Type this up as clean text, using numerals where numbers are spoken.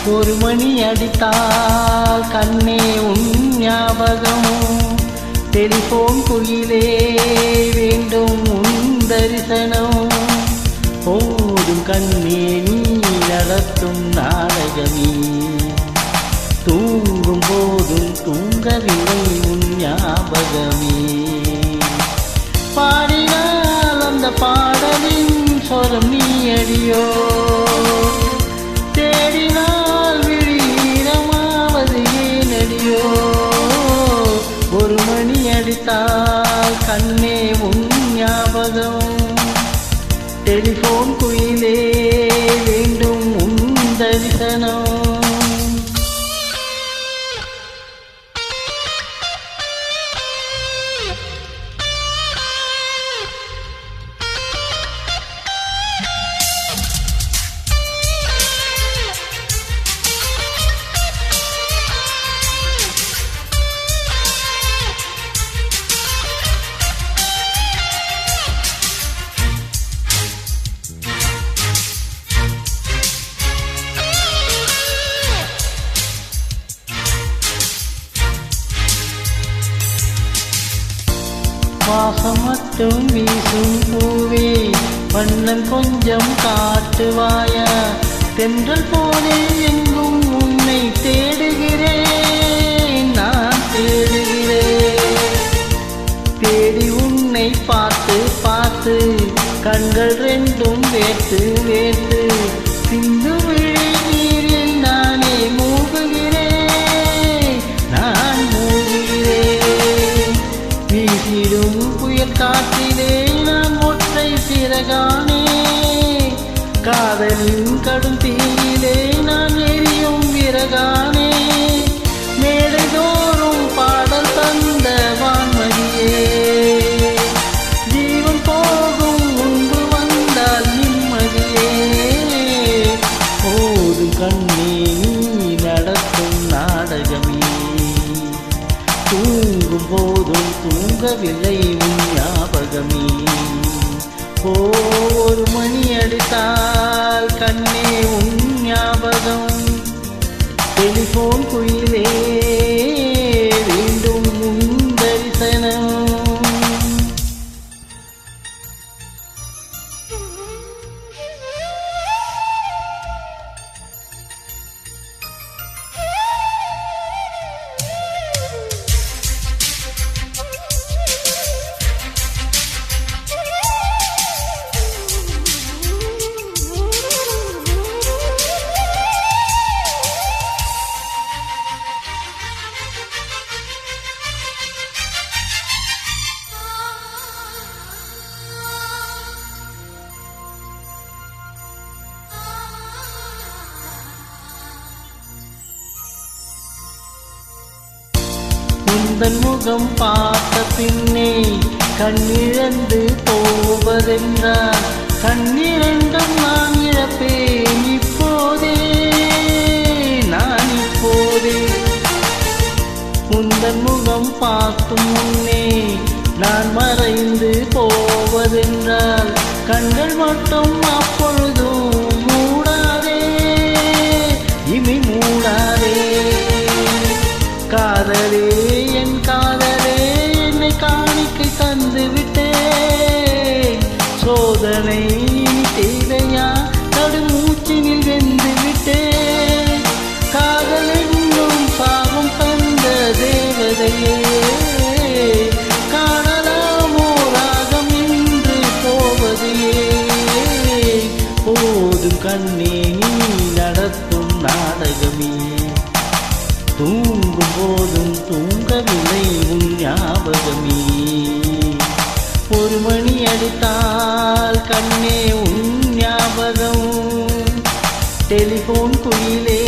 ஒரு மணி அடித்தால் கண்ணே உன் ஞாபகம். டெலிபோன் குயிலே வேண்டும் உன் தரிசனம். போதும் கண்ணே நீ நடத்தும் நாடகமே. தூங்கும் போதும் தூங்கவில்லை உன் ஞாபகமே. பாடினால் அந்த பாடலின் சொரம் நீ அடியோ. தேடினால் விழிரமாவது ஏன் அடியோ. ஒரு மணி அடித்தால் கண்ணே உன் ஞாபகம். டெலிபோன் குயிலே வேண்டும் உன் தரிசனம். வாசம் மட்டும் வீசும் பூவே வண்ணம் கொஞ்சம் காட்டுவாயா. தென்றல் போலே எங்கும் உன்னை தேடுகிறேன் நான் தேடுகிறேன். தேடி உன்னை பார்த்து பார்த்து கண்கள் ரெண்டும் வேர்த்து வேர்த்து சிந்து விழி நீரில் நானே மூழ்குகிறேன் நான் மூழ்குகிறேன். வீசிடும் புயல் காற்றிலே நான் ஒற்றை சிறகானே. காதலின் கடும் தீயிலே நான் எரியும் விறகானே. மேடைதோறும் பாடல் தந்த வான்மதியே. ஜீவன் போகும் முன்பு வந்தால் நிம்மதியே. போதும் கண்ணே நீ நடத்தும் நாடகமே. தூங்கும் போதும் தூங்கவில்லை உன் ஞாபகமே. ஒரு மணி அடித்தால் கண்ணே உன் ஞாபகம். டெலிபோன் குயிலே வேண்டும் உன் தரிசனம். உந்தன் முகம் பார்த்த பின்னே கண்ணிழந்து போவதென்றால் கண்ணிரண்டும் நான் இழப்பேன் இப்போதே நான் இப்போதே. உந்தன் முகம் பார்க்கும் முன்னே நான் மறைந்து போவதென்றால் கண்கள் மட்டும் அப்பொழுதும் மூடாதே இமை மூடாதே. காதலே என் காதலே என்னை காணிக்கை தந்து விட்டேன். சோதனை தேவையா கடுமூச்சினில் வெந்து விட்டேன். காதல் என்னும் சாபம் தந்த தேவதையே. காணலாமோ ராகம் இன்று போவதையே. போதும் கண்ணே நீ நடத்தும் நாடகமே. தூங்கும் போதும் தூங்கவில்லை உன் ஞாபகமே. ஒரு மணி அடித்தால் கண்ணே உன் ஞாபகம். டெலிபோன் குயிலே